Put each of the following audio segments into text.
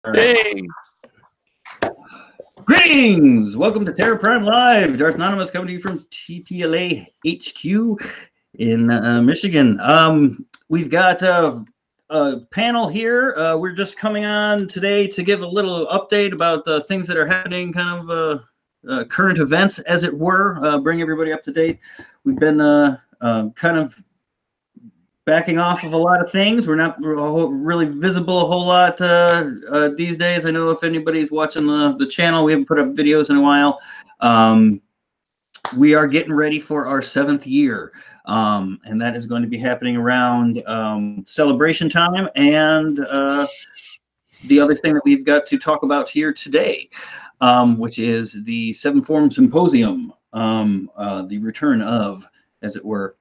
Hey! Greetings! Welcome to Terra Prime Live. Darth Anonymous coming to you from TPLA HQ in Michigan. We've got a panel here. We're just coming on today to give a little update about the things that are happening, kind of current events, as it were, bring everybody up to date. We've been kind of backing off of a lot of things. We're not really visible a whole lot these days. I know if anybody's watching the channel, we haven't put up videos in a while. We are getting ready for our 7th year, and that is going to be happening around celebration time and the other thing that we've got to talk about here today, which is the 7 Forum Symposium, the return of, as it were.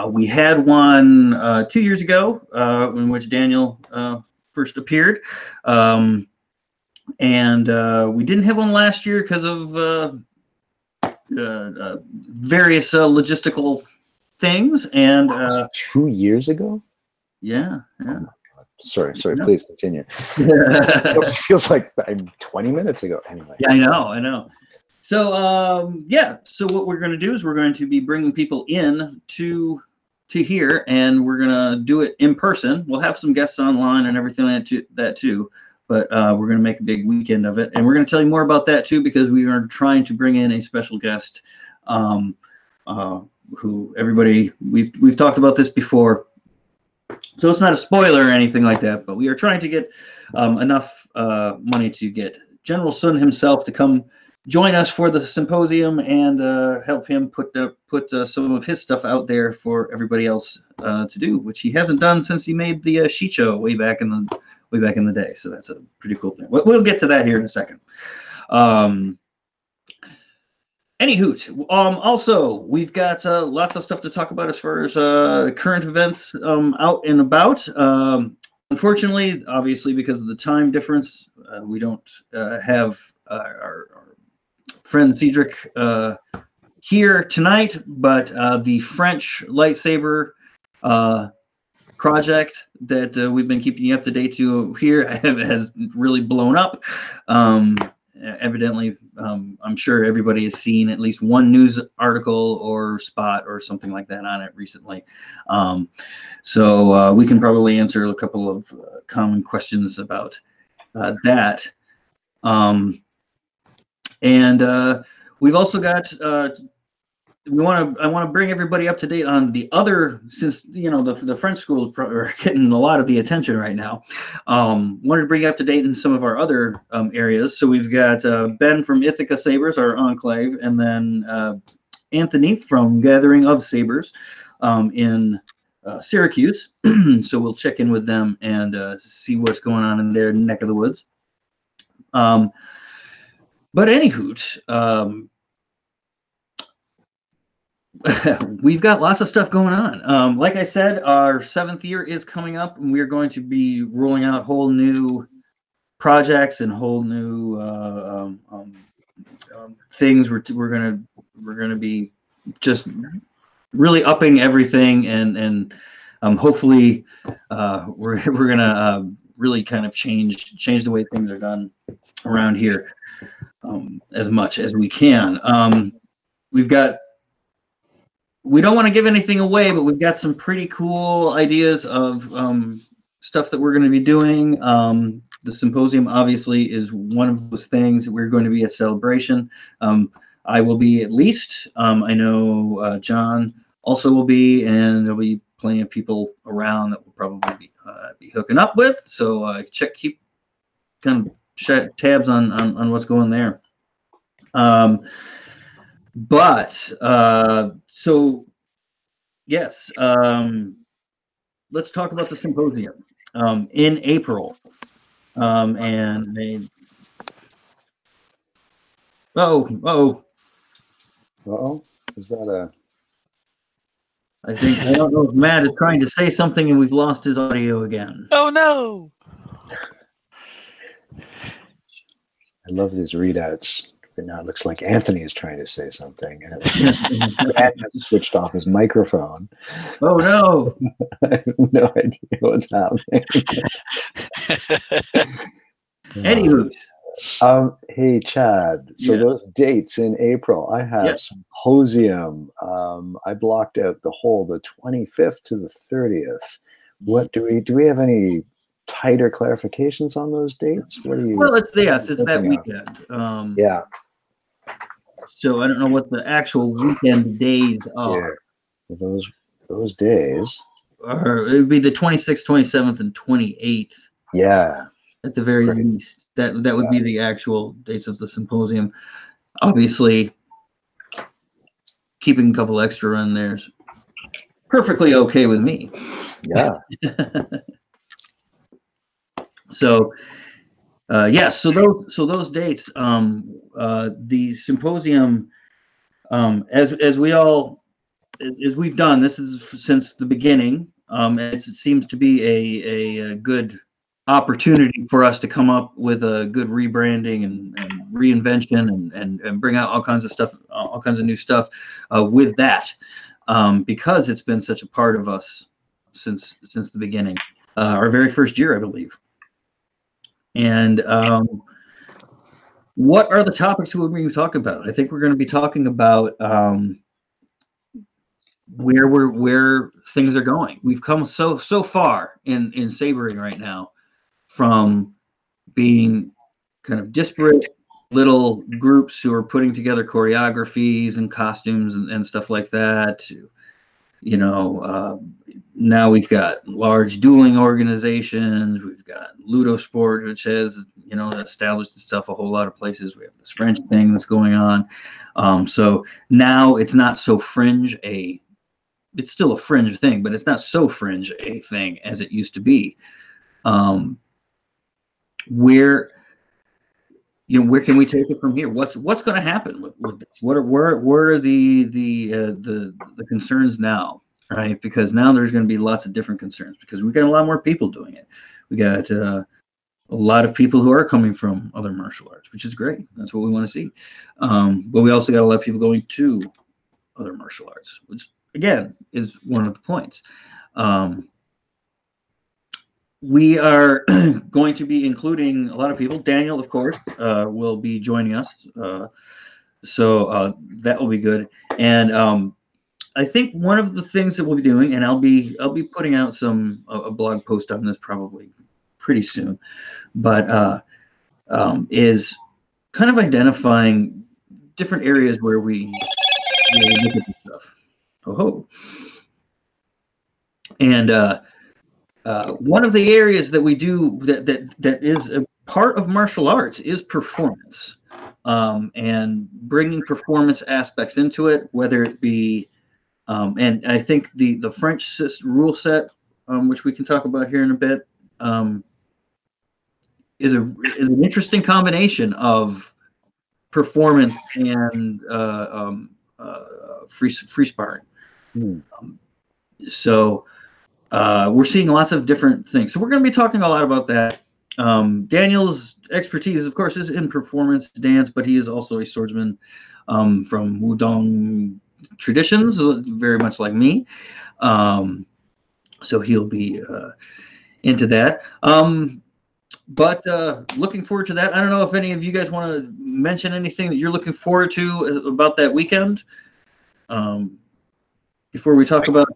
We had one 2 years ago in which Daniel first appeared, and we didn't have one last year because of various logistical things. And 2 years ago? Yeah. Oh sorry, please continue. It feels like 20 minutes ago. Anyway. Yeah, I know. So so what we're going to do is we're going to be bringing people in to here, and we're going to do it in person. We'll have some guests online and everything like that too, but we're going to make a big weekend of it, and we're going to tell you more about that too, because we are trying to bring in a special guest who everybody we've talked about this before, so it's not a spoiler or anything like that, but we are trying to get enough money to get General Sun himself to come join us for the symposium and help him put some of his stuff out there for everybody else to do, which he hasn't done since he made the sheet show way back in the day. So that's a pretty cool thing. We'll get to that here in a second. Anywho, also we've got lots of stuff to talk about as far as current events out and about. Unfortunately, obviously, because of the time difference, we don't have our friend Cedric here tonight, but the French lightsaber project that we've been keeping you up to date to here has really blown up. Evidently, I'm sure everybody has seen at least one news article or spot or something like that on it recently. So we can probably answer a couple of common questions about that. And we've also got I want to bring everybody up to date on the other, since the French schools are getting a lot of the attention right now. Wanted to bring you up to date in some of our other areas. So we've got Ben from Ithaca Sabers, our enclave, and then Anthony from Gathering of Sabers in Syracuse. So we'll check in with them and see what's going on in their neck of the woods. But anywho, we've got lots of stuff going on. Like I said, our 7th year is coming up, and we're going to be rolling out whole new projects and whole new things. We're gonna be just really upping everything, and hopefully we're gonna really kind of change the way things are done around here as much as we can. We don't want to give anything away, but we've got some pretty cool ideas of stuff that we're going to be doing. The symposium obviously is one of those things. We're going to be a celebration. I will be, at least. I know John also will be, and there'll be plenty of people around that will probably be hooking up with. So keep kind of tabs on what's going there. So yes, let's talk about the symposium in April. And they, Is that a? I don't know if Matt is trying to say something and we've lost his audio again. Oh no! I love these readouts. And now it looks like Anthony is trying to say something, and Matt has switched off his microphone. Oh no! I have no idea what's happening. Anywho, Hey Chad, so yeah. those dates in April, I have Yes. symposium. I blocked out the 25th to the 30th. What do we have any tighter clarifications on those dates? What are you Well, it's that thinking of? weekend. Yeah, So I don't know what the actual weekend days are. here. Those days. Or it would be the 26th, 27th, and 28th Yeah, at the very great. least. That would be the actual dates of the symposium. Obviously, keeping a couple extra in there's perfectly okay with me. Yeah. So yes, so those dates, the symposium, as we've done, this is since the beginning. It seems to be a good opportunity for us to come up with a good rebranding and reinvention and bring out all kinds of stuff, all kinds of new stuff with that, because it's been such a part of us since the beginning, our very first year, I believe. And what are the topics we're going to talk about? I think we're going to be talking about where things are going. We've come so far in sabering right now, from being kind of disparate little groups who are putting together choreographies and costumes and stuff like that, to now we've got large dueling organizations. We've got Ludo Sport, which has established itself a whole lot of places. We have this French thing that's going on. So now it's not so fringe it's still a fringe thing, but it's not so fringe a thing as it used to be. Where can we take it from here? What's going to happen with this? Where are the concerns now, right? Because now there's going to be lots of different concerns, because we got a lot more people doing it. We got a lot of people who are coming from other martial arts, which is great. That's what we want to see. But we also got a lot of people going to other martial arts, which again is one of the points. We are going to be including a lot of people. Daniel, of course, will be joining us, so that will be good. And I think one of the things that we'll be doing, and I'll be putting out a blog post on this probably pretty soon, but is kind of identifying different areas where we look at this stuff. And one of the areas that we do that is a part of martial arts is performance, and bringing performance aspects into it, whether it be, and I think the French rule set, which we can talk about here in a bit, is an interesting combination of performance and free sparring. So we're seeing lots of different things. So we're going to be talking a lot about that. Daniel's expertise, of course, is in performance dance, but he is also a swordsman from Wudong traditions, very much like me. So he'll be into that. But looking forward to that. I don't know if any of you guys want to mention anything that you're looking forward to about that weekend, before we talk about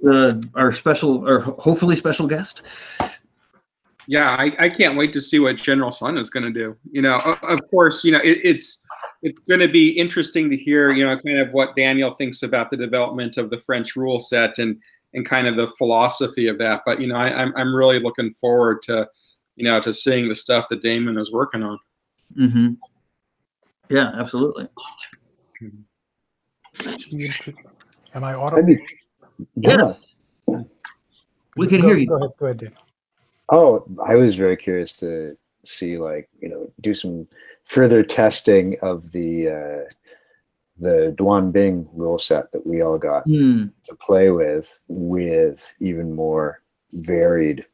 our special, or hopefully special guest. Yeah, I can't wait to see what General Sun is going to do. Of course, it's going to be interesting to hear, kind of what Daniel thinks about the development of the French rule set and kind of the philosophy of that. But I'm really looking forward to to seeing the stuff that Damon is working on. Mm-hmm. Yeah, absolutely. Am I audible? Yeah. We can hear you. Go ahead, Dave. Oh, I was very curious to see, do some further testing of the Duan Bing rule set that we all got to play with even more varied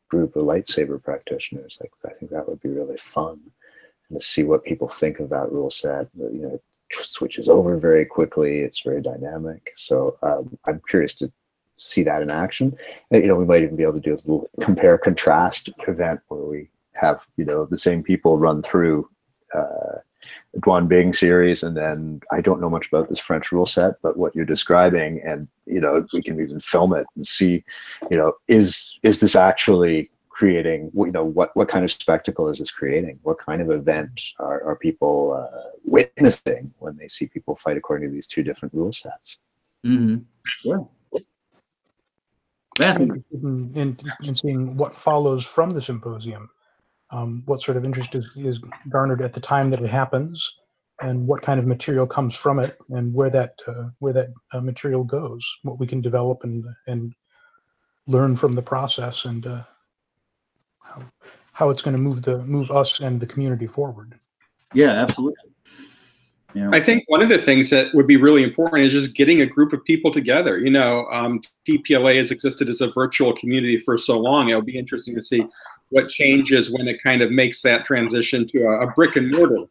group of lightsaber practitioners. I think that would be really fun, and to see what people think of that rule set. It switches over very quickly. It's very dynamic. So I'm curious to see that in action. We might even be able to do a little compare contrast event where we have, you know, the same people run through Duan Bing series, and then I don't know much about this French rule set, but what you're describing, and you know, we can even film it and see, you know, is this actually creating, you know, what kind of spectacle is this creating? What kind of event are people witnessing when they see people fight according to these two different rule sets? Mm-hmm. Yeah. I'm interested in seeing what follows from the symposium. What sort of interest is garnered at the time that it happens, and what kind of material comes from it, and where that material goes, what we can develop and learn from the process, and how it's going to move us and the community forward. Yeah, absolutely. Yeah. I think one of the things that would be really important is just getting a group of people together. You know, TPLA has existed as a virtual community for so long. It'll be interesting to see what changes when it kind of makes that transition to a brick and mortar,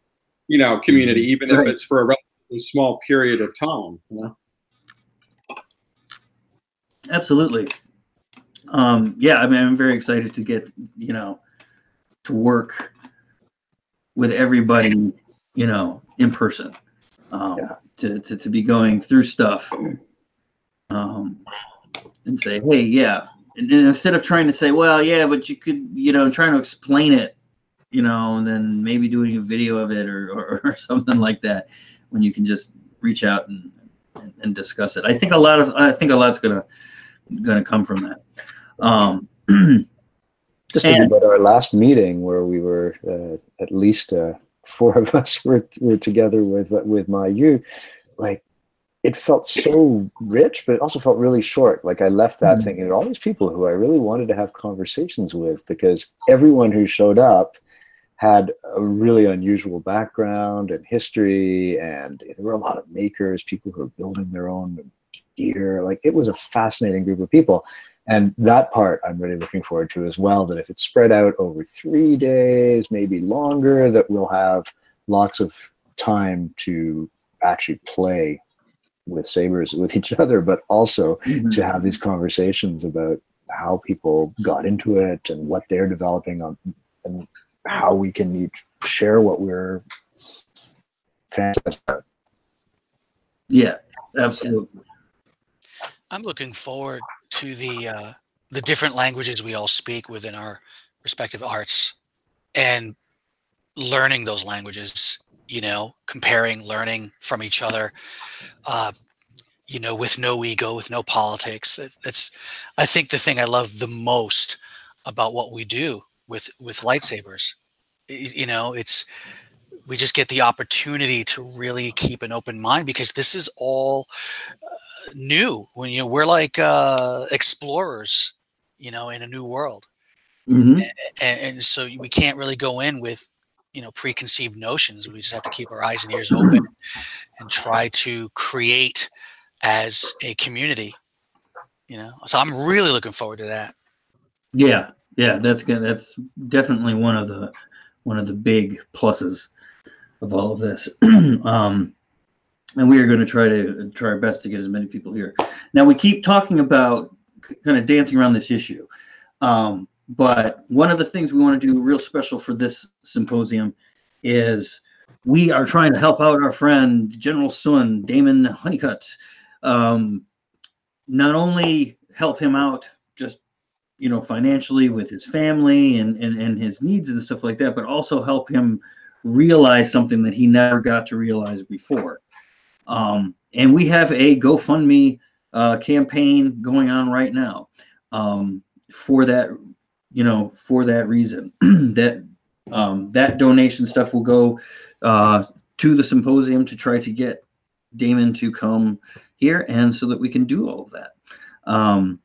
you know, community, even if it's for a relatively small period of time. You know? Absolutely. Yeah, I mean, I'm very excited to get, you know, to work with everybody, you know, in person, to be going through stuff, and say, hey, yeah. And instead of trying to say, well, yeah, but you could, you know, trying to explain it, you know, and then maybe doing a video of it or something like that, when you can just reach out and discuss it. I think a lot's gonna come from that. Just thinking about our last meeting where we were at least 4 of us were together with my youth, like it felt so rich, but it also felt really short. Like I left that thinking, all these people who I really wanted to have conversations with, because everyone who showed up had a really unusual background and history, and there were a lot of makers, people who were building their own gear. Like it was a fascinating group of people. And that part I'm really looking forward to as well, that if it's spread out over 3 days, maybe longer, that we'll have lots of time to actually play with sabers with each other, but also to have these conversations about how people got into it and what they're developing on, and how we can each share what we're fantastic about. Yeah, absolutely. I'm looking forward to the different languages we all speak within our respective arts, and learning those languages, you know, comparing, learning from each other, you know, with no ego, with no politics. It's, I think, the thing I love the most about what we do with lightsabers. You know, we just get the opportunity to really keep an open mind, because this is all new. When, you know, we're like explorers, you know, in a new world, and so we can't really go in with, you know, preconceived notions. We just have to keep our eyes and ears open and try to create as a community, you know. So I'm really looking forward to that. Yeah, that's good. That's definitely one of the big pluses of all of this. And we are going to try our best to get as many people here. Now, we keep talking about kind of dancing around this issue, but one of the things we want to do real special for this symposium is we are trying to help out our friend General Sun, Damon Honeycutt. Not only help him out just, you know, financially with his family and his needs and stuff like that, but also help him realize something that he never got to realize before. And we have a GoFundMe campaign going on right now for that, you know, for that reason. that donation stuff will go to the symposium to try to get Damon to come here, and so that we can do all of that. I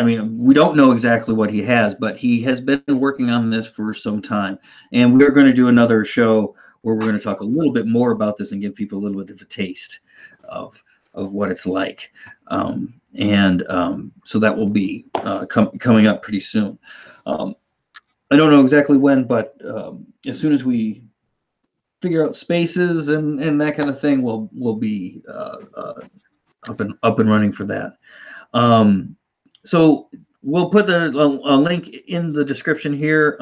mean, we don't know exactly what he has, but he has been working on this for some time. And we're going to do another show where we're going to talk a little bit more about this and give people a little bit of a taste of what it's like. So that will be coming up pretty soon. I don't know exactly when, but as soon as we figure out spaces and that kind of thing, we'll be up and running for that. So we'll put a link in the description here,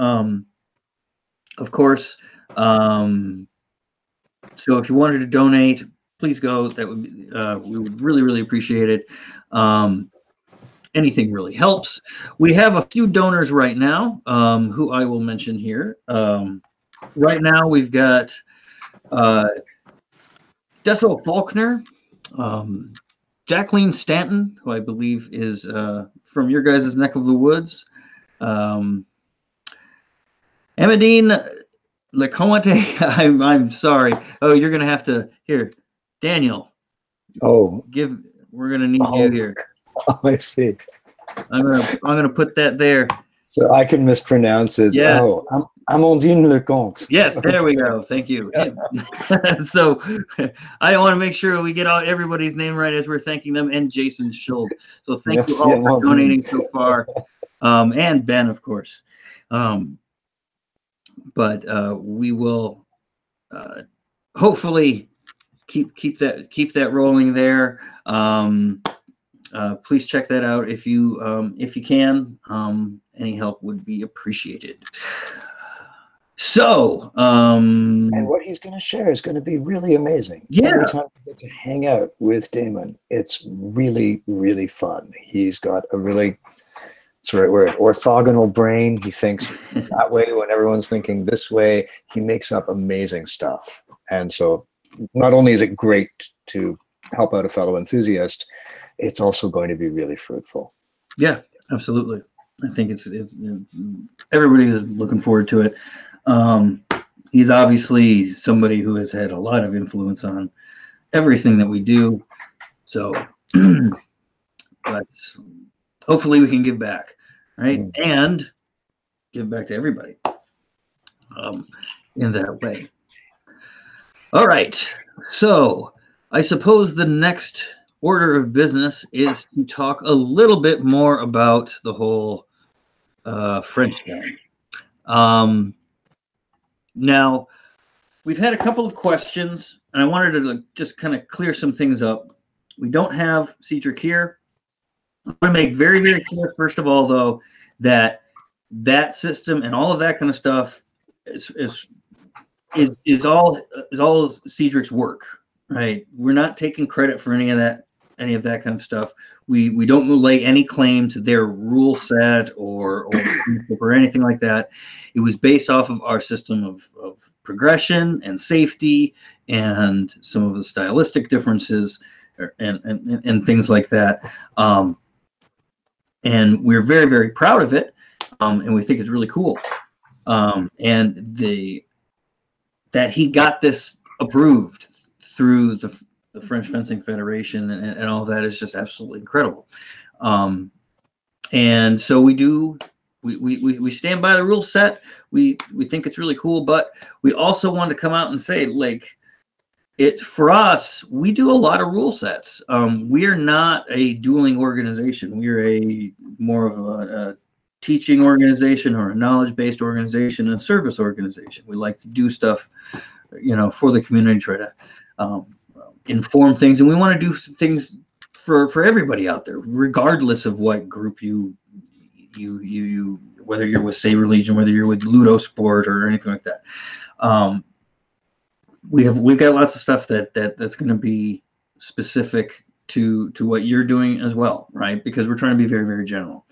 of course. So if you wanted to donate, please go. That would be, we would really, really appreciate it. Anything really helps. We have a few donors right now, who I will mention here. Right now, we've got Deso Faulkner, Jacqueline Stanton, who I believe is from your guys' neck of the woods, Emadine Leconte. I'm sorry. Oh, you're gonna have to here, Daniel. Oh, we're gonna need you here. Oh, I see. I'm gonna put that there. So I can mispronounce it. Yes. Oh, Amandine Leconte. Yes, there we go. Thank you. So I want to make sure we get everybody's name right as we're thanking them, and Jason Schultz. So thank you all for donating so far, and Ben, of course. But we will hopefully keep that rolling there. Please check that out if you can. Any help would be appreciated. So, and what he's going to share is going to be really amazing. Yeah. Every time we get to hang out with Damon, it's really, really fun. He's got a really, that's the right word, orthogonal brain. He thinks that way when everyone's thinking this way. He makes up amazing stuff. And so not only is it great to help out a fellow enthusiast, it's also going to be really fruitful. Yeah, absolutely. I think it's everybody is looking forward to it. He's obviously somebody who has had a lot of influence on everything that we do. So let's hopefully we can give back, right? And give back to everybody in that way. All right. So I suppose the next order of business is to talk a little bit more about the whole French thing. Now, we've had a couple of questions, and I wanted to just kind of clear some things up. We don't have Cedric here. I want to make very, very clear, first of all, though, that system and all of that kind of stuff is all Cedric's work, right? We're not taking credit for any of that kind of stuff. We don't lay any claim to their rule set or anything like that. It was based off of our system of progression and safety and some of the stylistic differences and things like that. And we're very, very proud of it, and we think it's really cool. And that he got this approved through the French Fencing Federation and all that is just absolutely incredible. And so we stand by the rule set. We think it's really cool, but we also want to come out and say, like, it's for us, we do a lot of rule sets. We are not a dueling organization. We're more of a teaching organization or a knowledge-based organization and a service organization. We like to do stuff, for the community, try to inform things, and we want to do things for everybody out there, regardless of what group you whether you're with Saber Legion, whether you're with Ludo Sport or anything like that. We've got lots of stuff that's going to be specific to what you're doing as well, right? Because we're trying to be very, very general.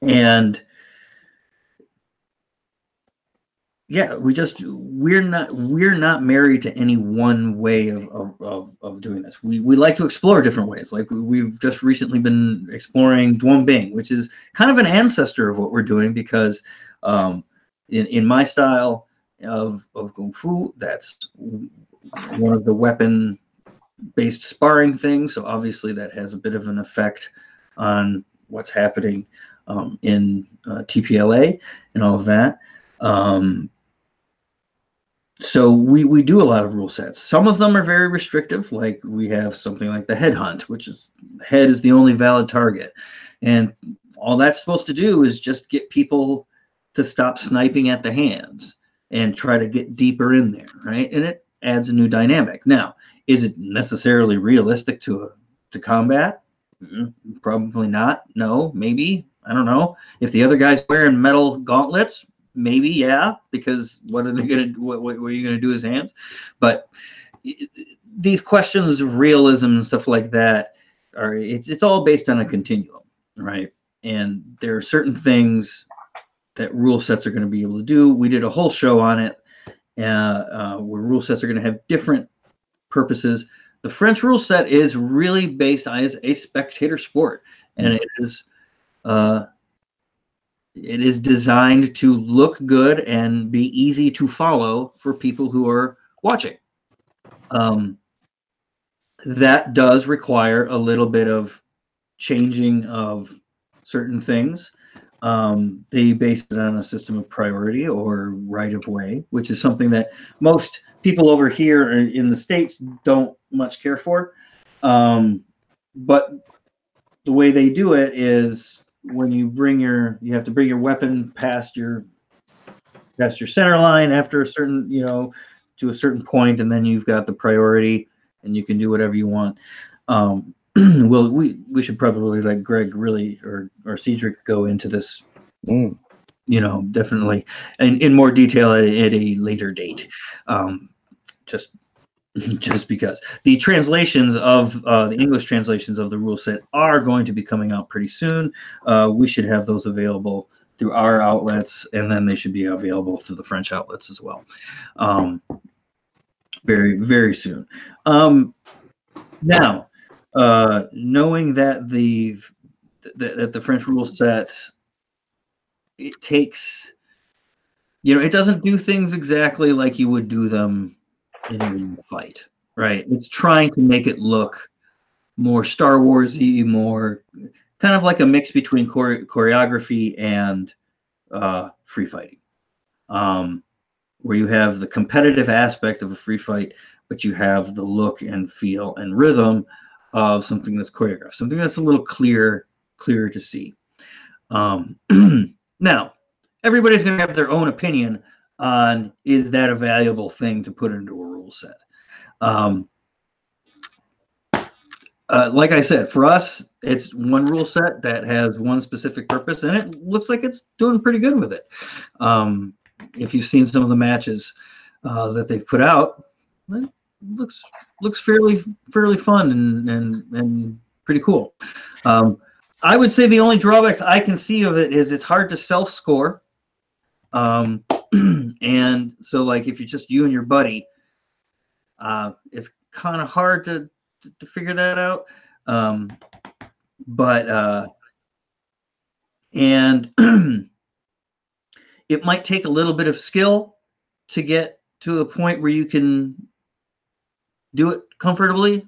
And yeah, we're not married to any one way of doing this. We like to explore different ways. Like we've just recently been exploring Duan Bing, which is kind of an ancestor of what we're doing, because in my style of Kung Fu, that's one of the weapon-based sparring things. So obviously that has a bit of an effect on what's happening in TPLA and all of that. So we do a lot of rule sets. Some of them are very restrictive, like we have something like the head hunt, which is the head is the only valid target. And all that's supposed to do is just get people to stop sniping at the hands and try to get deeper in there, right? And it adds a new dynamic. Now, is it necessarily realistic to combat? Probably not. No, maybe. I don't know. If the other guy's wearing metal gauntlets, maybe, yeah, because what are they going to, what are you going to do his hands? But these questions of realism and stuff like that it's all based on a continuum, right? And there are certain things that rule sets are going to be able to do. We did a whole show on it, where rule sets are going to have different purposes. The French rule set is really based on a spectator sport, and it is designed to look good and be easy to follow for people who are watching. That does require a little bit of changing of certain things. They base it on a system of priority or right of way, which is something that most people over here in the States don't much care for. But the way they do it is when you have to bring your weapon past your center line after a certain, to a certain point, and then you've got the priority and you can do whatever you want. Well, we should probably let Greg really or Cedric go into this, definitely in more detail at a later date. Just because the translations of the English translations of the rule set are going to be coming out pretty soon. We should have those available through our outlets, and then they should be available through the French outlets as well. Very, very soon. Now, knowing that the French rule set, it takes, it doesn't do things exactly like you would do them in a fight, right? It's trying to make it look more Star Wars-y, more kind of like a mix between choreography and free fighting, where you have the competitive aspect of a free fight, but you have the look and feel and rhythm of something that's choreographed, something that's a little clearer to see. Now, everybody's going to have their own opinion on, is that a valuable thing to put into a rule set? Like I said, for us, it's one rule set that has one specific purpose, and it looks like it's doing pretty good with it. If you've seen some of the matches that they've put out, it looks fairly fun and pretty cool. I would say the only drawbacks I can see of it is it's hard to self-score. And so, like, if you're just you and your buddy, it's kind of hard to figure that out. But it might take a little bit of skill to get to a point where you can do it comfortably,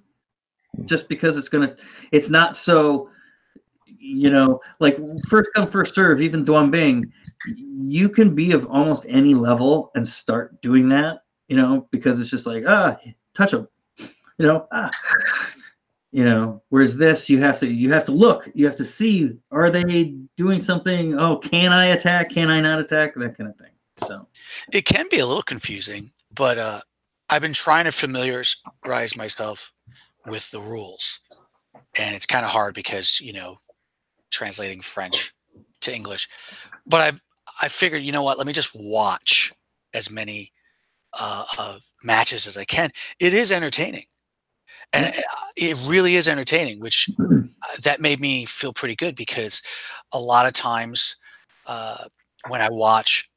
just because it's not so, like first come, first serve. Even Duan, you can be of almost any level and start doing that, because it's just like, touch them, whereas this, you have to look, you have to see, are they doing something? Oh, can I attack? Can I not attack? That kind of thing. So it can be a little confusing, but I've been trying to familiarize myself with the rules, and it's kind of hard because, translating French to English. But I figured, let me just watch as many matches as I can. It is entertaining. And it really is entertaining, which that made me feel pretty good, because a lot of times when I watch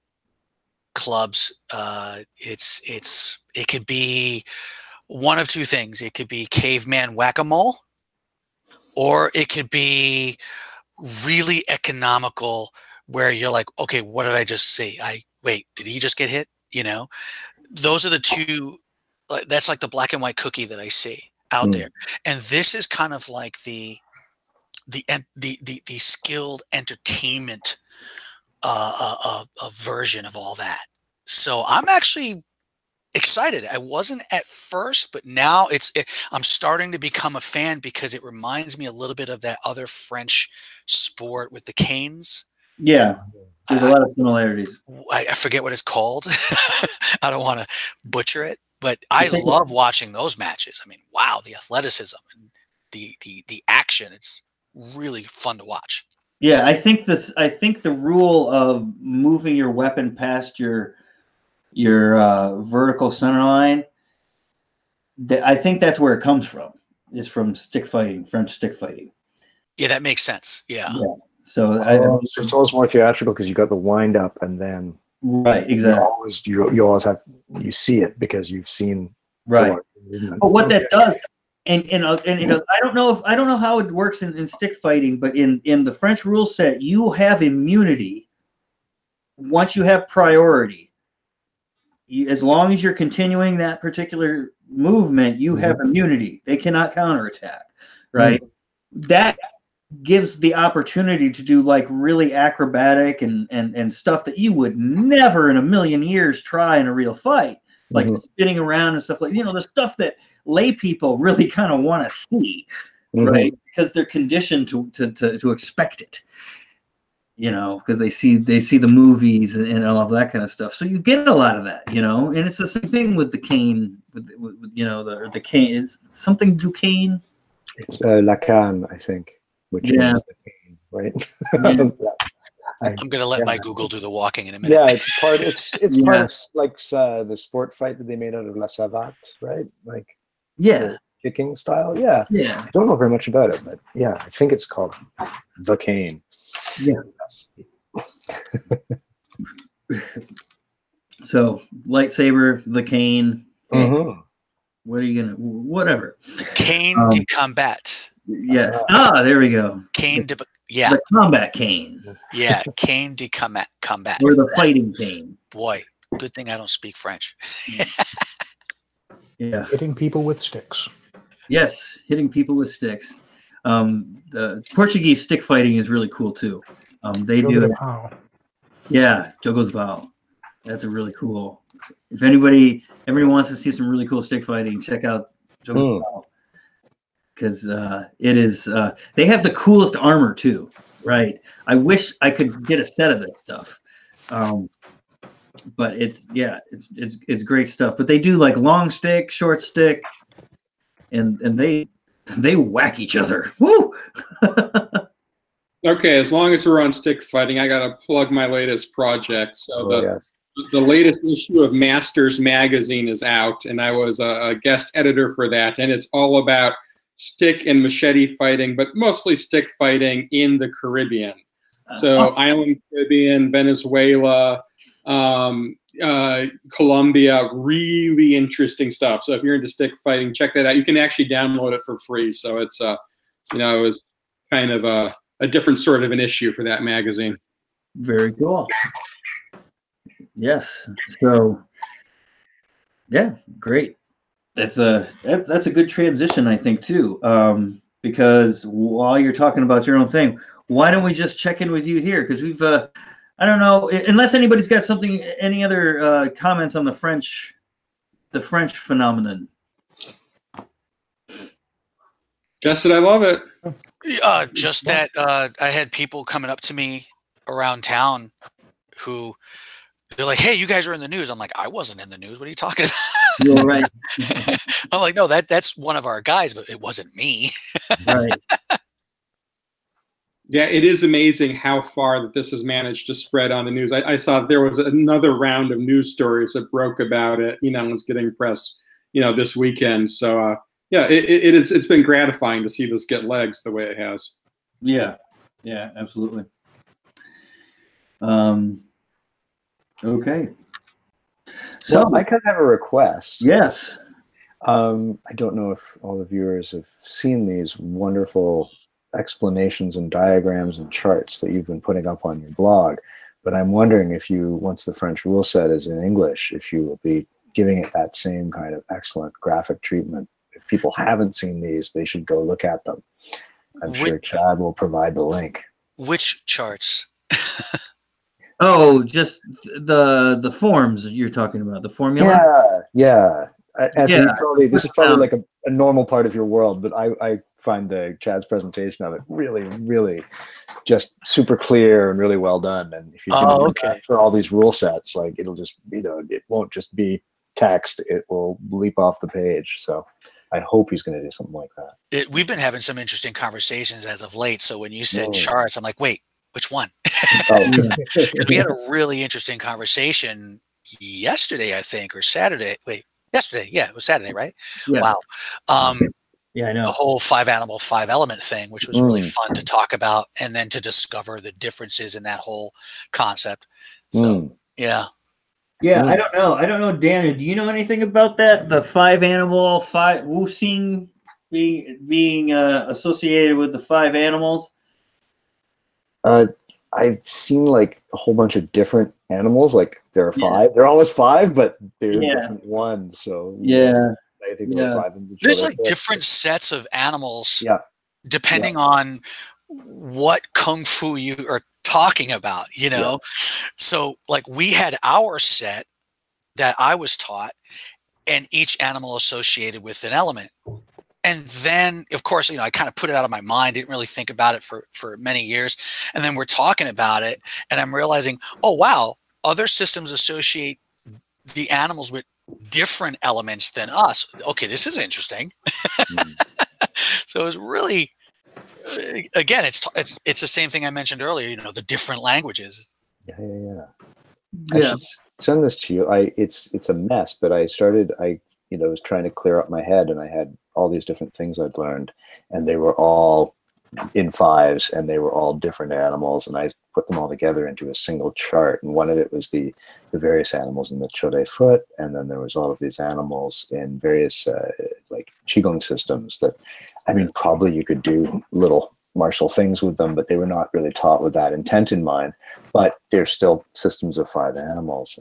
clubs, it could be one of two things. It could be caveman whack-a-mole, or it could be really economical, where you're like, okay, what did I just see? Wait, did he just get hit? Those are the two. That's like the black and white cookie that I see out there. And this is kind of like the skilled entertainment version of all that. So I'm actually excited. I wasn't at first, but now I'm starting to become a fan, because it reminds me a little bit of that other French sport with the canes. Yeah, there's a lot of similarities. I forget what it's called. I don't want to butcher it, but I love watching those matches. I mean, wow, the athleticism. the action. It's really fun to watch. Yeah, I think the rule of moving your weapon past your vertical center line, I think that's where it comes from. Is from stick fighting, French stick fighting. Yeah, that makes sense. Yeah. So so it's always more theatrical because you got the wind up, and then right, exactly. You always have see it because you've seen right. But what that does, and I don't know how it works in stick fighting, but in the French rule set, you have immunity once you have priority. As long as you're continuing that particular movement, you have immunity. They cannot counterattack, right? That gives the opportunity to do like really acrobatic and stuff that you would never in a million years try in a real fight, like spinning around and stuff like, the stuff that lay people really kind of want to see, right? Because they're conditioned to expect it. Because they see the movies and all of that kind of stuff. So you get a lot of that, and it's the same thing with the cane, with the cane. It's something Duquesne. It's La Canne, I think, which is the cane, right? I'm gonna let my Google do the walking in a minute. Yeah, it's part of like the sport fight that they made out of La Savate, right? Like kicking style. Yeah. I don't know very much about it, but yeah, I think it's called the cane. Yeah. So lightsaber, the cane. What are you gonna? Whatever. Cane de combat. Yes. There we go. Cane de. Yeah. The combat cane. Yeah. Cane de combat. Or the fighting cane. Boy, good thing I don't speak French. Yeah. Hitting people with sticks. Yes, hitting people with sticks. The Portuguese stick fighting is really cool too. They do it. Yeah, Jogo de Pau. That's a really cool. If anybody wants to see some really cool stick fighting, check out Jogo de Pau. Because it is. They have the coolest armor too, right? I wish I could get a set of this stuff. But it's great stuff. But they do like long stick, short stick, and they whack each other. Woo! Okay, as long as we're on stick fighting, I gotta plug my latest project. So the latest issue of Masters magazine is out, and I was a guest editor for that, and it's all about stick and machete fighting, but mostly stick fighting in the Caribbean. So Island Caribbean, Venezuela, Colombia, really interesting stuff. So if you're into stick fighting, check that out. You can actually download it for free. So it's it was kind of a different sort of an issue for that magazine. Very cool. Yes. So yeah, great. That's a good transition, I think, too. Because while you're talking about your own thing, why don't we just check in with you here? Because we've I don't know, unless anybody's got any other comments on the French phenomenon. Just that I love it. Just that I had people coming up to me around town who they're like, "Hey, you guys are in the news." I'm like, "I wasn't in the news. What are you talking about?" You're right. I'm like, "No, that's one of our guys, but it wasn't me." Right. Yeah, it is amazing how far that this has managed to spread on the news. I saw there was another round of news stories that broke about it, was getting press, this weekend. So, it's been gratifying to see this get legs the way it has. Yeah, absolutely. Okay. So I kind of have a request. Yes. I don't know if all the viewers have seen these wonderful explanations and diagrams and charts that you've been putting up on your blog, but I'm wondering if once the French rule set is in English, if you will be giving it that same kind of excellent graphic treatment. If people haven't seen these, they should go look at them. I'm sure Chad will provide the link. Which charts? Oh, just the forms you're talking about, the formula? Yeah. Anthony, this is probably like a normal part of your world, but I find Chad's presentation of it really, really just super clear and really well done. And if you do that for all these rule sets, like it'll just, it won't just be text, it will leap off the page. So I hope he's going to do something like that. We've been having some interesting conversations as of late. So when you said charts, I'm like, wait, which one? We had a really interesting conversation yesterday, I think, or Saturday. Wait, yesterday. Yeah, it was Saturday, right? Yeah. Wow. Yeah, I know. The whole 5 animal, 5 element thing, which was really fun to talk about, and then to discover the differences in that whole concept. So, yeah. Yeah, I don't know, Daniel, do you know anything about that? The 5 animal, 5 wuxing being associated with the 5 animals? I've seen like a whole bunch of different animals. Like there are 5. They're always 5, but they're different ones. So I think there are 5 in each There's other. like different sets of animals, depending Yeah. on what kung fu you are talking about. You know, so like we had our set that I was taught, and each animal associated with an element. And then, of course, you know, I kind of put it out of my mind, didn't really think about it for many years. And then we're talking about it, and I'm realizing, oh, wow, other systems associate the animals with different elements than us. Okay, this is interesting. So it's really, again, it's the same thing I mentioned earlier, you know, the different languages. Yeah. I should send this to you. It's a mess, but I was trying to clear up my head, and I had all these different things I'd learned, and they were all in 5s, and they were all different animals, and I put them all together into a single chart. And one of it was the various animals in the Chodai foot, and then there was all of these animals in various like qigong systems that, I mean, probably you could do little martial things with them, but they were not really taught with that intent in mind. But they're still systems of 5 animals,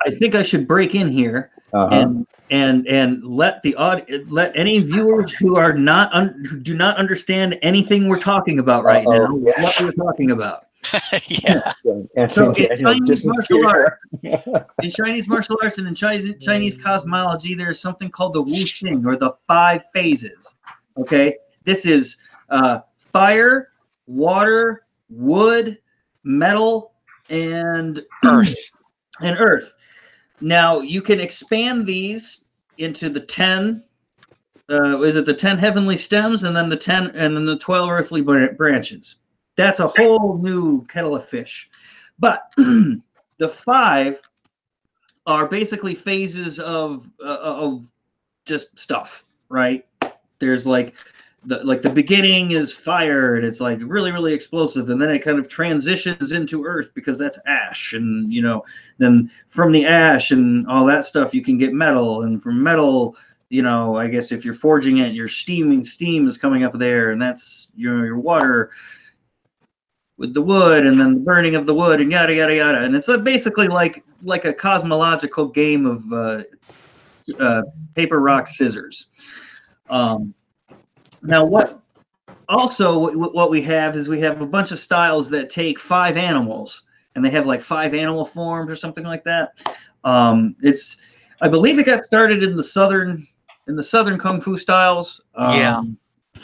I think I should break in here and let let any viewers who are who do not understand anything we're talking about right now what we're talking about. So in Chinese martial arts, and in Chinese cosmology, there's something called the wuxing, or the 5 phases. Okay, this is fire, water, wood, metal, and earth. Now you can expand these into the 10. Is it the 10 heavenly stems, and then the 10, and then the 12 earthly branches? That's a whole new kettle of fish. But the 5 are basically phases of just stuff, right? There's like the beginning is fire, and it's like really, really explosive, and then it kind of transitions into earth because that's ash, and you know, then from the ash and all that stuff you can get metal, and from metal, you know, I guess if you're forging it, your steam is coming up there, and that's your water with the wood, and then the burning of the wood, and yada yada yada. And it's basically like a cosmological game of paper, rock, scissors. Now, what we have is we have a bunch of styles that take 5 animals, and they have like 5 animal forms or something like that. I believe it got started in the southern kung fu styles.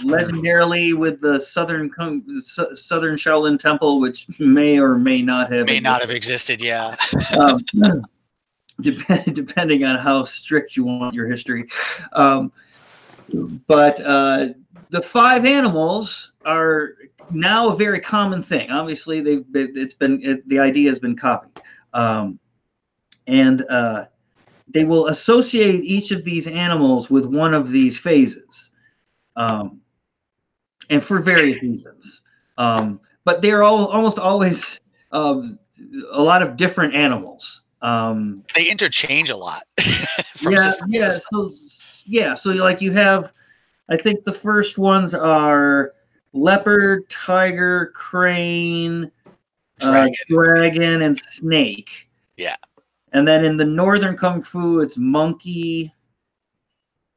Legendarily with the southern Shaolin Temple, which may or may not have existed. Yeah. Depending on how strict you want your history. But the 5 animals are now a very common thing. Obviously, the idea has been copied, and they will associate each of these animals with one of these phases, and for various reasons. But they're almost always a lot of different animals. They interchange a lot. So like you have, I think the first ones are leopard, tiger, crane, dragon, and snake. Yeah. And then in the northern kung fu, it's monkey,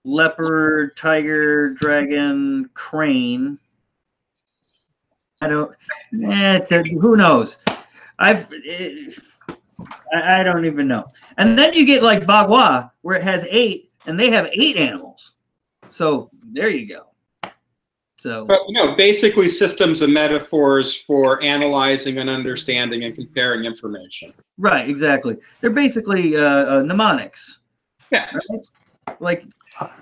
leopard, tiger, dragon, crane. Who knows? I don't even know. And then you get like Bagua, where it has 8, and they have 8 animals. So there you go. So, but basically systems of metaphors for analyzing and understanding and comparing information. Right, exactly. They're basically mnemonics. Yeah. Right? Like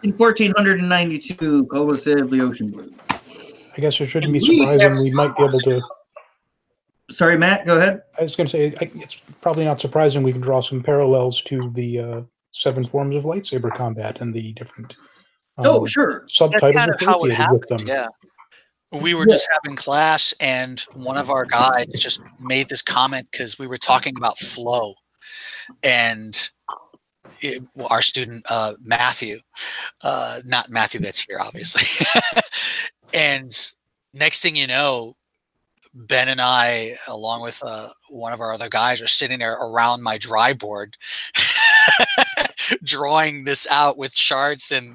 in 1492, Columbus sailed the ocean blue. I guess it shouldn't be surprising. We might be able to. Sorry, Matt, go ahead. I was going to say, it's probably not surprising we can draw some parallels to the 7 forms of lightsaber combat and the different Sure. subtitles That's kind of how it associated with them. happened, yeah. We were just having class, and one of our guides just made this comment because we were talking about flow. And our student, Matthew, not Matthew that's here, obviously. And next thing you know, Ben and I, along with one of our other guys, are sitting there around my dry board drawing this out with charts, and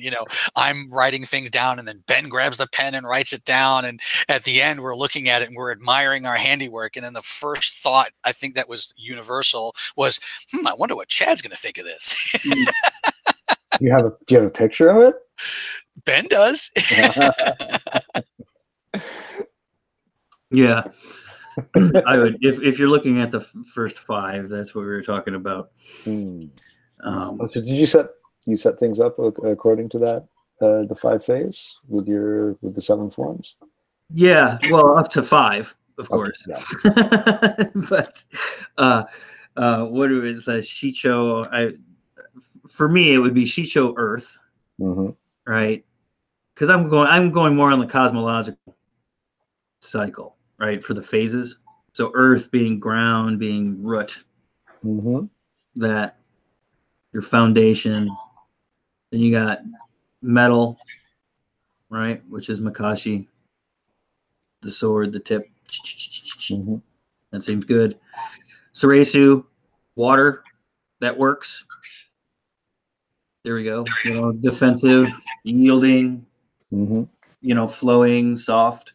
I'm writing things down, and then Ben grabs the pen and writes it down, and at the end we're looking at it and we're admiring our handiwork. And then the first thought, I think that was universal, was I wonder what Chad's gonna think of this. Do you have a picture of it? Ben does. Yeah. I would, if you're looking at the first 5, that's what we were talking about. So did you set things up according to that, the 5 phase with the 7 forms? Yeah, well, up to 5, of course. Yeah. But what do it say? Shicho. For me, it would be Shicho Earth, right? Because I'm going more on the cosmological cycle, right, for the phases. So Earth being ground, being root, that your foundation. Then you got metal, right, which is Makashi, the sword, the tip. That seems good. Suresu, water, that works. There we go. Defensive, yielding, flowing, soft,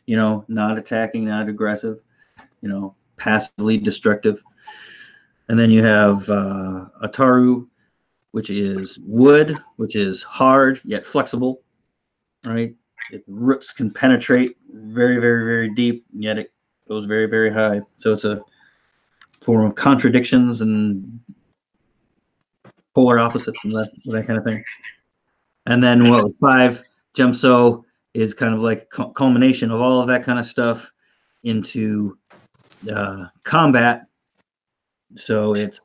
not attacking, not aggressive, passively destructive. And then you have Ataru, which is wood, which is hard yet flexible, right? Roots can penetrate very, very, very deep, and yet it goes very, very high. So it's a form of contradictions and polar opposites and that kind of thing. And then 5, Gemso is kind of like a culmination of all of that kind of stuff into combat. So it's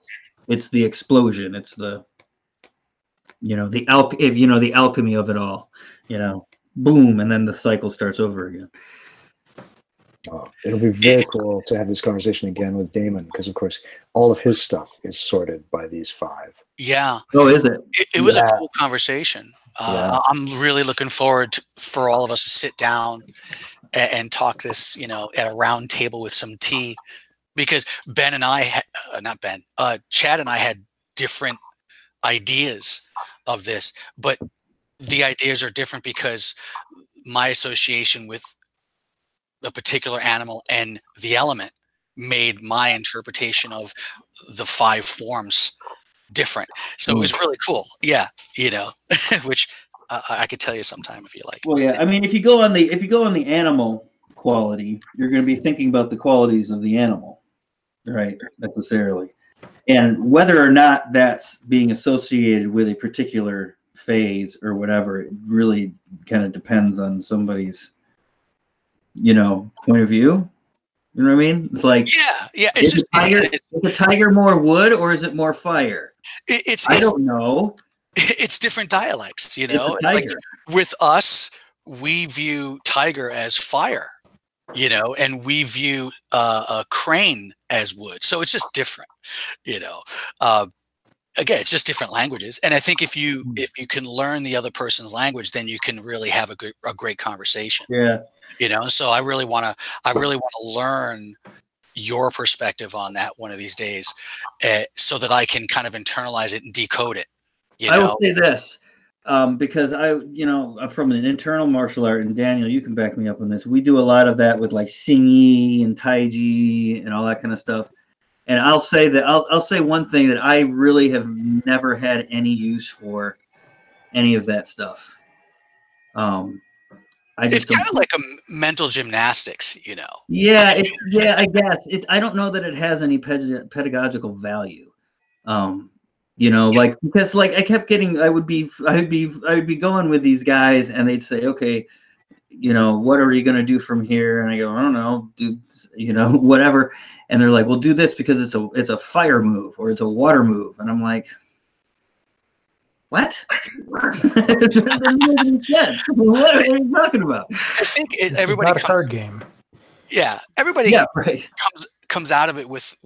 the explosion. It's the the alchemy of it all. Boom, and then the cycle starts over again. Oh, it'll be very cool to have this conversation again with Damon, because of course all of his stuff is sorted by these 5. Yeah. Oh, is it? It was a cool conversation. I'm really looking forward for all of us to sit down and talk this, at a round table with some tea, because Ben and I, Chad and I had different ideas of this, but the ideas are different because my association with a particular animal and the element made my interpretation of the 5 forms different. So it was really cool. Yeah. Which I could tell you sometime if you like. Well, yeah. I mean, if you go on the animal quality, you're going to be thinking about the qualities of the animal, right? Necessarily. And whether or not that's being associated with a particular phase or whatever, it really kind of depends on somebody's point of view. You know what I mean? It's like, yeah. Is the tiger more wood or is it more fire? I don't know. It's different dialects, It's like with us, we view tiger as fire, and we view a crane as wood. So it's just different, Again, it's just different languages. And I think if you can learn the other person's language, then you can really have a great conversation. Yeah. So I really want to learn your perspective on that one of these days, so that I can kind of internalize it and decode it. I will say this, because I'm from an internal martial art, and Daniel, you can back me up on this. We do a lot of that with like Xingyi and Taiji and all that kind of stuff. And I'll say that I'll say one thing that I really have never had any use for any of that stuff. It's kind of like a mental gymnastics, Yeah, I guess I don't know that it has any pedagogical value. You know, like, because like I kept getting, I would be going with these guys, and they'd say, okay, you know, what are you going to do from here? And I go, I don't know, do, you know, whatever. And they're like, well, do this because it's a fire move or it's a water move. And I'm like, what? It doesn't make any sense. What are you talking about? I think It's everybody not a card game. Yeah, everybody Yeah, right. comes out of it with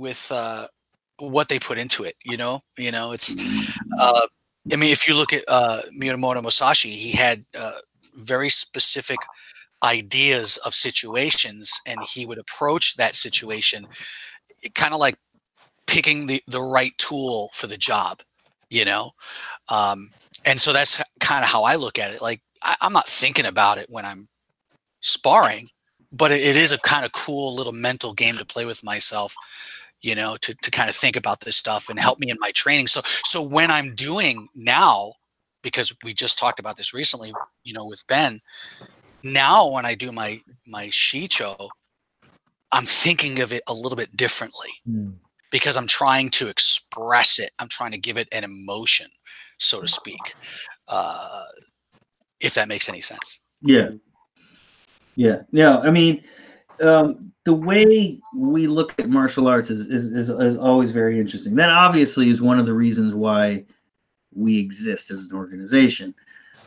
what they put into it. You know, it's. I mean, if you look at Miyamoto Musashi, he had very specific ideas of situations, and he would approach that situation kind of like picking the right tool for the job. You know, and so that's kind of how I look at it. Like I'm not thinking about it when I'm sparring, but it is a kind of cool little mental game to play with myself, you know, to kind of think about this stuff and help me in my training. So when I'm doing now, because we just talked about this recently, you know, with Ben, now when I do my Shicho, I'm thinking of it a little bit differently because I'm trying to express it. I'm trying to give it an emotion, so to speak, if that makes any sense. Yeah. Yeah. No, I mean, the way we look at martial arts is always very interesting. That obviously is one of the reasons why we exist as an organization,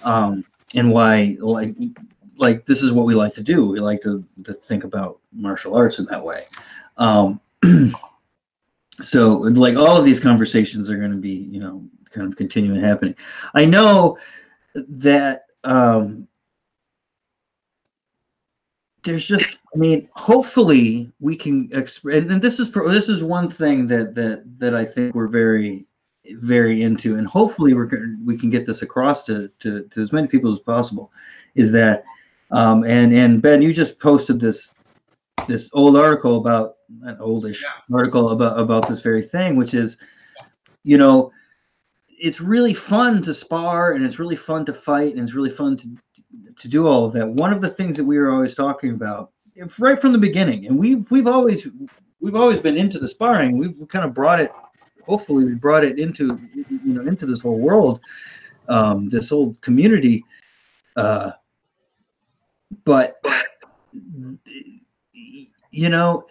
and why like this is what we like to do. We like to think about martial arts in that way. So like all of these conversations are going to be, you know, kind of continuing happening. I know that there's just, I mean, hopefully we can and this is one thing that I think we're very into, and hopefully we can get this across to as many people as possible, is that and Ben, you just posted this old article about an oldish article about this very thing, which is, you know, it's really fun to spar and it's really fun to fight and it's really fun to do all of that. One of the things that we were always talking about right from the beginning, and we've always been into the sparring. We've kind of brought it. Hopefully, we brought it into, you know, into this whole world, this whole community. But you know,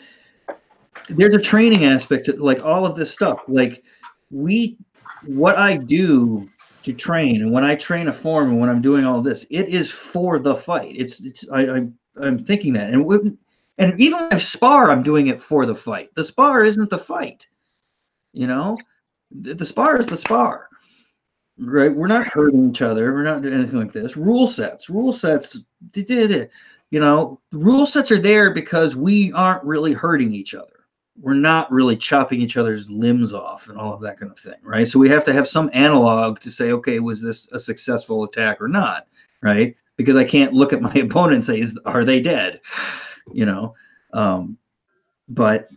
there's a training aspect to like all of this stuff. Like what I do to train, and when I train a form, and when I'm doing all this, it is for the fight. I'm thinking that, and even when I spar, I'm doing it for the fight. The spar isn't the fight, you know. The spar is the spar, right? We're not hurting each other. We're not doing anything like this. Rule sets, you know, rule sets are there because we aren't really hurting each other. We're not really chopping each other's limbs off and all of that kind of thing, right? So we have to have some analog to say, okay, was this a successful attack or not, right? Because I can't look at my opponent and say, are they dead? You know, but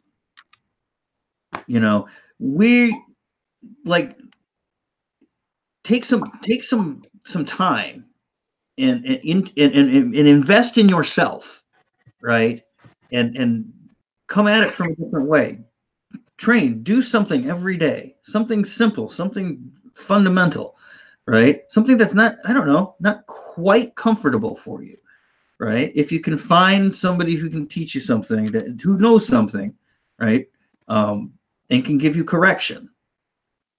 you know, we like take some time and invest in yourself, right? And come at it from a different way. Train, do something every day, something simple, something fundamental, right? Something that's not, I don't know, not quite comfortable for you, right? If you can find somebody who can teach you something, who knows something, right? And can give you correction,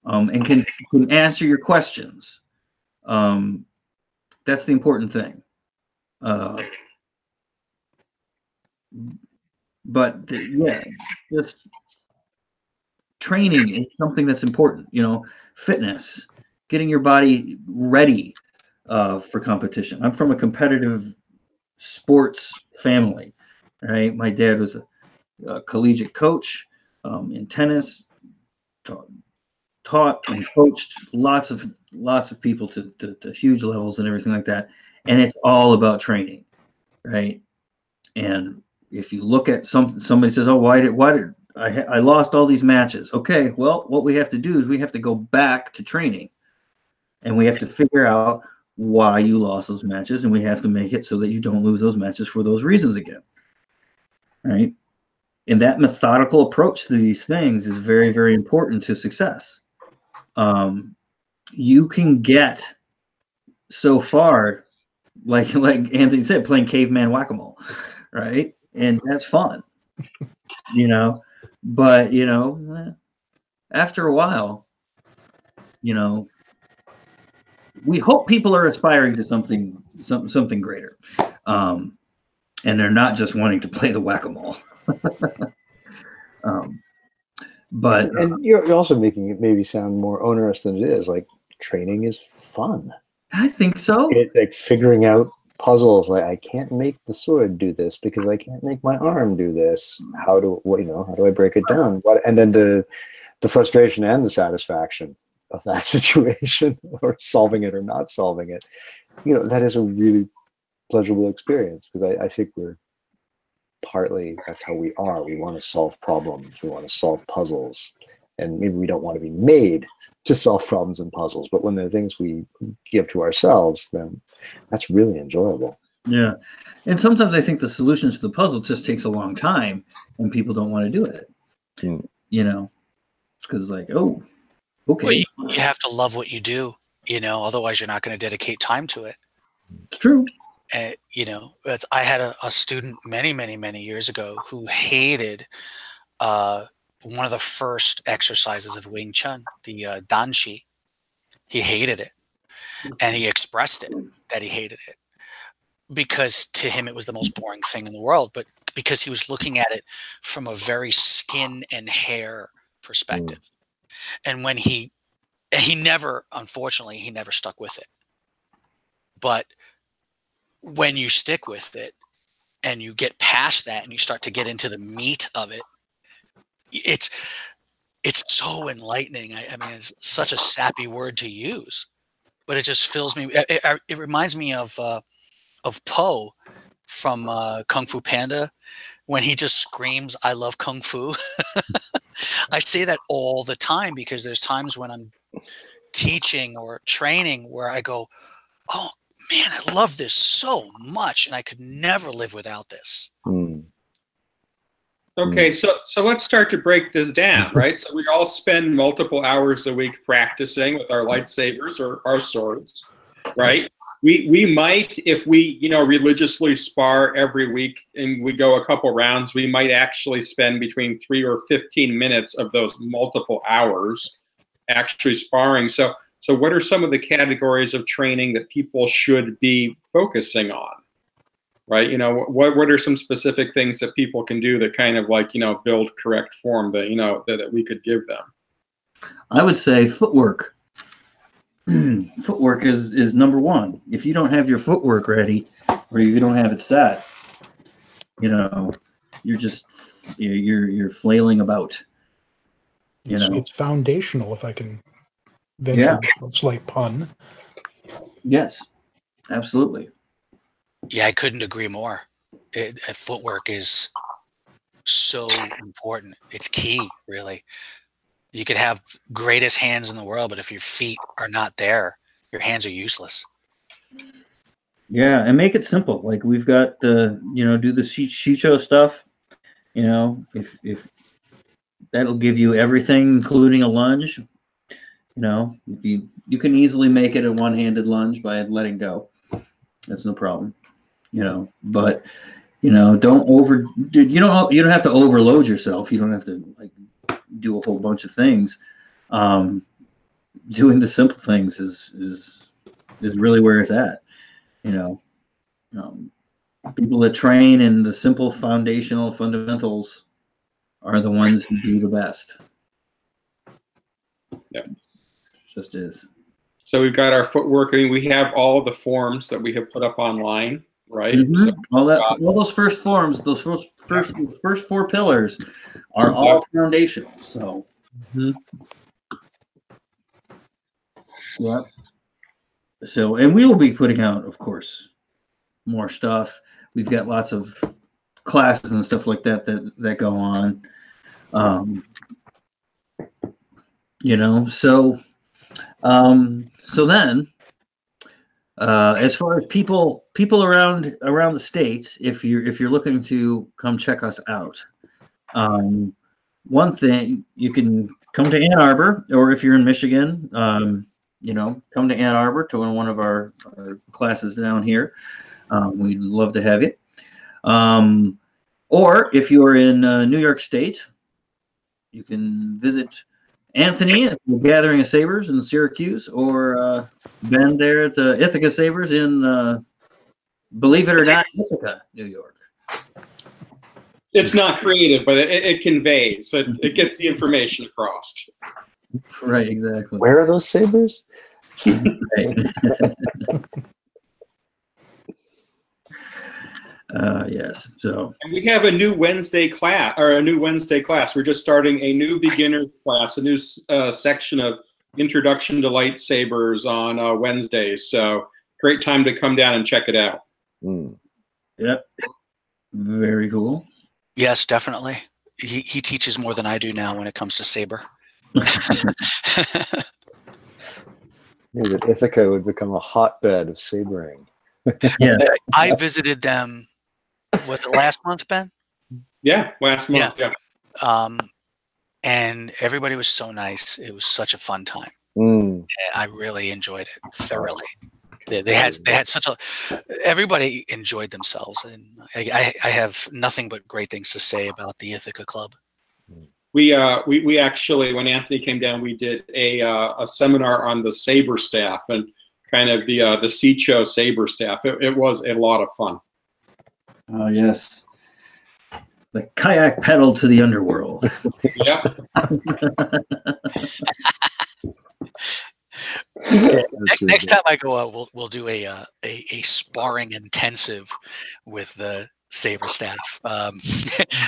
and can answer your questions. That's the important thing. But yeah, just training is something that's important. You know, fitness, getting your body ready for competition. I'm from a competitive sports family, right? My dad was a collegiate coach in tennis, taught and coached lots of people to huge levels and everything like that. And it's all about training, right? And if you look at somebody says, oh, why did I lost all these matches? Okay, well, what we have to do is we have to go back to training, and we have to figure out why you lost those matches, and we have to make it so that you don't lose those matches for those reasons again, right? And that methodical approach to these things is very, very important to success. you can get so far, like Anthony said, playing caveman whack-a-mole, right? And that's fun, you know. But you know, after a while, you know, we hope people are aspiring to something greater, and they're not just wanting to play the whack-a-mole. But and you're also making it maybe sound more onerous than it is. Like, training is fun. I think so. Like figuring out puzzles. Like, I can't make the sword do this because I can't make my arm do this. How do I break it down? And then the frustration and the satisfaction of that situation, or solving it or not solving it. You know, that is a really pleasurable experience, because I think we're partly, that's how we are. We want to solve problems. We want to solve puzzles. And maybe we don't want to be made to solve problems and puzzles, but when they're things we give to ourselves, then that's really enjoyable. Yeah. And sometimes I think the solutions to the puzzle just takes a long time and people don't want to do it. You know, because like, oh, okay. Well, you have to love what you do, you know, otherwise you're not going to dedicate time to it. It's true. You know, I had a student many years ago who hated one of the first exercises of Wing Chun, the Danshi. He hated it, and he expressed it that he hated it because to him it was the most boring thing in the world. But because he was looking at it from a very skin and hair perspective, and when he never, unfortunately, he never stuck with it. But when you stick with it and you get past that and you start to get into the meat of it, it's so enlightening. I mean, it's such a sappy word to use, but it just fills me. It reminds me of Po from Kung Fu Panda when he just screams, "I love Kung Fu." I say that all the time because there's times when I'm teaching or training where I go, "Oh man, I love this so much, and I could never live without this." Okay, so let's start to break this down, right? So we all spend multiple hours a week practicing with our lightsabers or our swords, right? We might, if we, you know, religiously spar every week and we go a couple rounds, we might actually spend between 3 or 15 minutes of those multiple hours actually sparring. So what are some of the categories of training that people should be focusing on? Right, you know, what are some specific things that people can do that kind of like, you know, build correct form that, you know, that we could give them? I would say footwork. Footwork is number one. If you don't have your footwork ready, or you don't have it set, you know, you're flailing about. You know, it's foundational. If I can venture a slight pun. Yes, absolutely. Yeah, I couldn't agree more. Footwork is so important. It's key, really. You could have greatest hands in the world, but if your feet are not there, your hands are useless. Yeah, and make it simple. Like we've got the, you know, do the Shicho stuff. You know, if that'll give you everything, including a lunge. You know, you can easily make it a one-handed lunge by letting go. That's no problem. You know, but you know, you don't have to overload yourself. You don't have to like do a whole bunch of things. Doing the simple things is really where it's at. You know, people that train in the simple foundational fundamentals are the ones who do the best. Yeah, just is. So we've got our footwork. I mean, we have all of the forms that we have put up online, right? Mm-hmm. So, all those first forms, those first 4 pillars are all foundational. So, yeah. So, and we will be putting out, of course, more stuff. We've got lots of classes and stuff like that go on. You know, so then, as far as people around the states, if you're looking to come check us out, one thing you can come to Ann Arbor, or if you're in Michigan, you know, come to Ann Arbor to one of our classes down here. We'd love to have you. Or if you're in New York State, you can visit Anthony at the Gathering of Sabers in Syracuse, or Ben there at the Ithaca Sabers in, believe it or not, Ithaca, New York. It's not creative, but it conveys. It gets the information across. Right, exactly. Where are those sabers? Right. Yes. So And we have a new Wednesday class, We're just starting a new beginner class, a new section of Introduction to Lightsabers on Wednesdays. So great time to come down and check it out. Mm. yep. Very cool. Yes, definitely. He teaches more than I do now when it comes to saber. Maybe that Ithaca would become a hotbed of sabering. Yeah. I visited them. Was it last month, Ben? Yeah, last month. Yeah. And everybody was so nice. It was such a fun time. Mm. I really enjoyed it thoroughly. They had such a. Everybody enjoyed themselves, and I have nothing but great things to say about the Ithaca Club. We actually, when Anthony came down, we did a seminar on the saber staff and kind of the CCHO saber staff. It was a lot of fun. Oh yes. The kayak pedal to the underworld. Yeah. Next time I go out, we'll do a sparring intensive with the saber staff.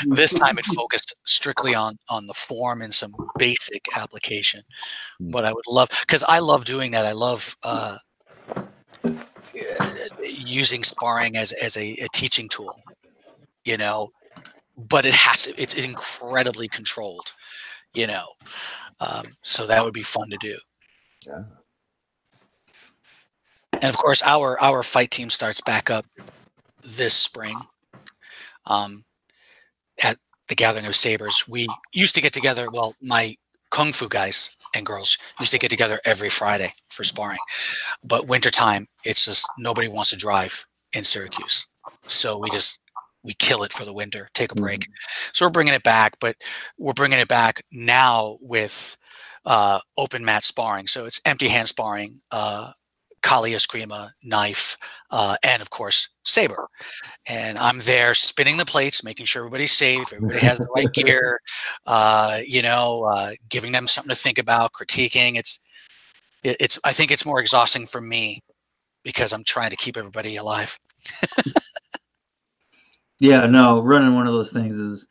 This time it focused strictly on the form and some basic application. But I would love, because I love doing that. I love using sparring as a teaching tool, you know. But it's incredibly controlled, you know. So that would be fun to do. Yeah. And of course, our fight team starts back up this spring. At the Gathering of Sabers, we used to get together. Well, my kung fu guys and girls used to get together every Friday for sparring. But wintertime, it's just nobody wants to drive in Syracuse, so we kill it for the winter, take a break. So we're bringing it back, but we're bringing it back now with open mat sparring. So it's empty hand sparring, Kali Eskrima, knife, and of course, saber. And I'm there spinning the plates, making sure everybody's safe, everybody has the right gear, you know, giving them something to think about, critiquing. I think it's more exhausting for me because I'm trying to keep everybody alive. Yeah, no, running one of those things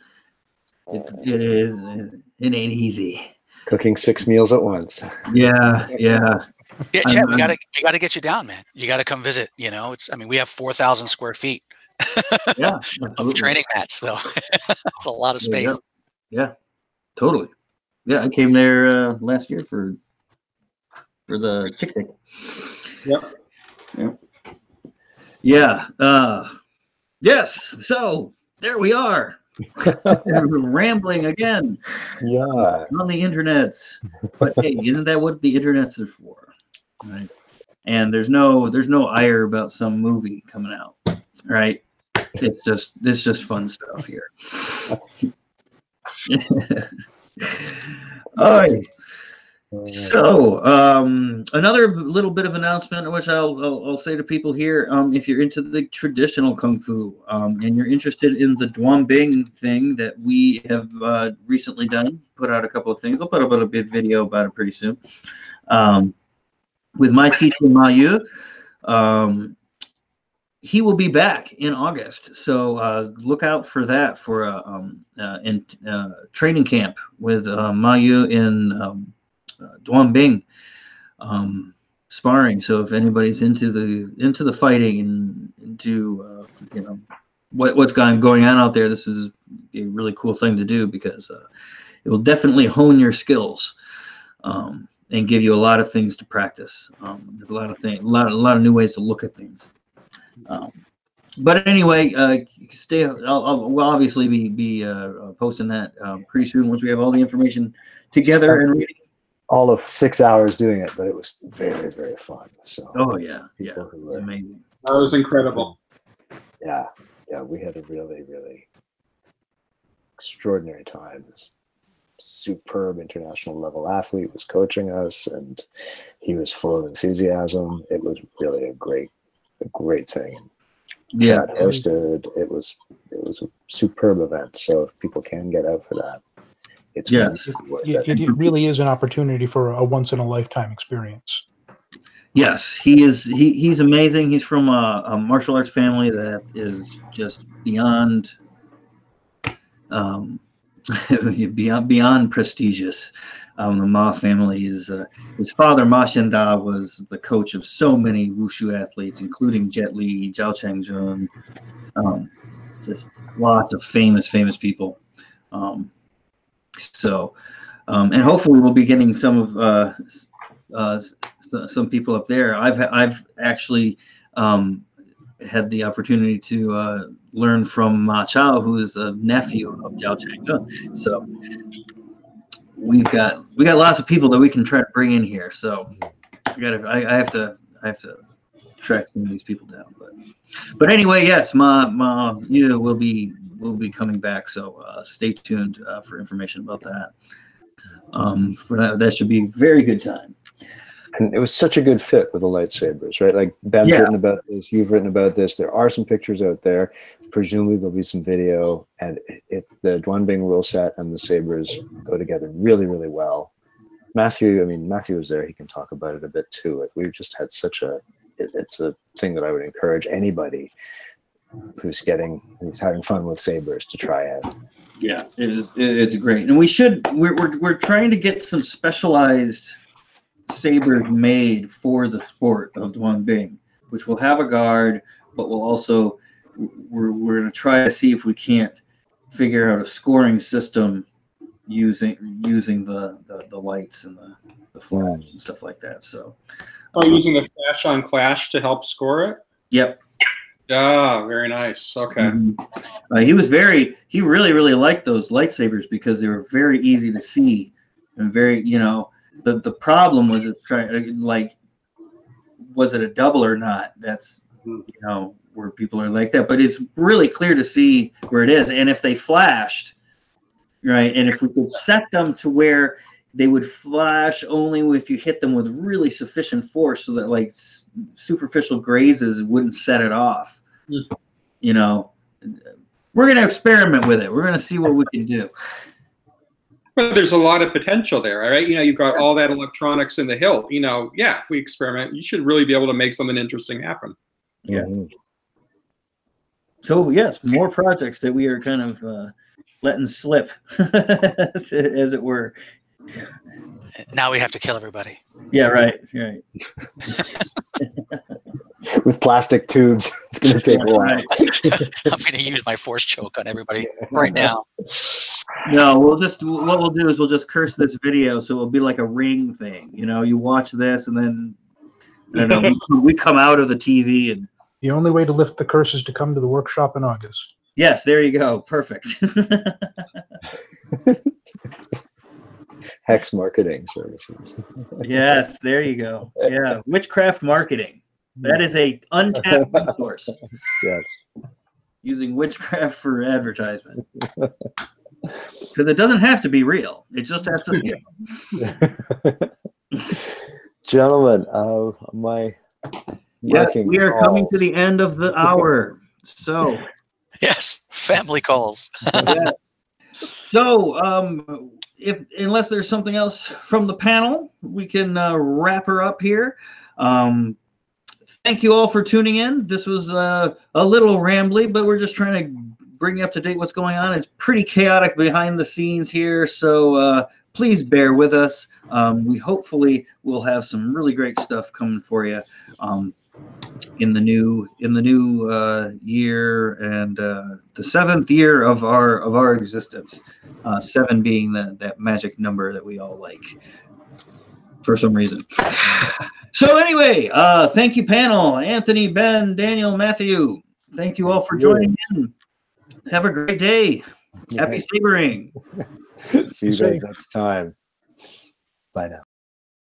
it ain't easy. Cooking 6 meals at once. Yeah. Yeah, Chad, we gotta get you down, man. You gotta come visit. You know, we have 4,000 square feet Yeah, of training mats, so it's a lot of space. Yeah, totally. Yeah, I came there last year for the Chick Tick. Yep. Yeah. Yes. So there we are. Rambling again. Yeah. On the internets. But hey, isn't that what the internets are for? Right. And there's no ire about some movie coming out. Right. It's just fun stuff here. All right. So another little bit of announcement, which I'll say to people here, if you're into the traditional kung fu and you're interested in the Duan Bing thing that we have recently done, put out a couple of things. I'll put up a bit video about it pretty soon. With my teacher Ma Yu, he will be back in August, so look out for that for a training camp with Ma Yu in Duan Bing sparring. So if anybody's into the fighting and into you know what's going on out there, this is a really cool thing to do because it will definitely hone your skills and give you a lot of things to practice. A lot of new ways to look at things. But anyway, stay. We'll obviously be posting that pretty soon once we have all the information together and reading. All of 6 hours doing it, but it was very, very fun. So. Oh yeah, yeah, it was amazing. That was incredible. Yeah, we had a really, really extraordinary time. This superb international level athlete was coaching us, and he was full of enthusiasm. It was really a great thing. Yeah, Chad hosted. It was a superb event. So if people can get out for that, it's really worth it. It really is an opportunity for a once in a lifetime experience. Yes, he is. He's amazing. He's from a martial arts family that is just beyond beyond prestigious. The Ma family is his father Ma Xianda was the coach of so many wushu athletes, including Jet Li, Zhao Changjun, just lots of famous people. And hopefully we'll be getting some of some people up there. I've actually had the opportunity to learn from Ma Chao, who is a nephew of Zhao Changjun. So we got lots of people that we can try to bring in here. So I have to track some of these people down. But anyway, yes, Ma you will be coming back. So stay tuned for information about that. That should be a very good time. And it was such a good fit with the lightsabers, right? Like Ben's written about this, you've written about this. There are some pictures out there. Presumably there'll be some video, and the Duanbing rule set and the sabers go together really, really well. Matthew was there. He can talk about it a bit too. We've just had it's a thing that I would encourage anybody who's having fun with sabers to try out. Yeah, it's great. And we're trying to get some specialized sabers made for the sport of Duanbing, which will have a guard, but we'll also we're going to try to see if we can't figure out a scoring system using the lights and the flash and stuff like that. So using the flash on Clash to help score it? Yep. Ah, very nice. Okay. Mm-hmm. He really liked those lightsabers because they were very easy to see and very, the problem was was it a double or not? That's, where people are like that, but it's really clear to see where it is. And if they flashed, right, and if we could set them to where they would flash only if you hit them with really sufficient force so that like superficial grazes wouldn't set it off. We're going to experiment with it. We're going to see what we can do. But there's a lot of potential there, right? You've got all that electronics in the hilt. If we experiment, you should really be able to make something interesting happen. Yeah. Mm-hmm. So yes, more projects that we are kind of letting slip, as it were. Now we have to kill everybody. Yeah, right. With plastic tubes, it's going to take a while. I'm going to use my force choke on everybody right now. No, what we'll do is we'll just curse this video, so it'll be like a Ring thing. You watch this, and then I don't know, we come out of the TV and. The only way to lift the curse is to come to the workshop in August. Yes, there you go. Perfect. Hex marketing services. Yes, there you go. Yeah, witchcraft marketing. That is a untapped resource. Yes. Using witchcraft for advertisement. Because it doesn't have to be real. It just has to scale. Gentlemen, we are coming to the end of the hour. So yes, family calls. Yes. So unless there's something else from the panel, we can wrap her up here. Thank you all for tuning in. This was a little rambly, but we're just trying to bring you up to date what's going on. It's pretty chaotic behind the scenes here, so please bear with us. We hopefully will have some really great stuff coming for you in the new year and the 7th year of our existence. 7 being that magic number that we all like for some reason. So anyway, thank you, panel. Anthony, Ben, Daniel, Matthew. Thank you all for joining in. Have a great day. Happy sabering. See you guys next time. Bye now.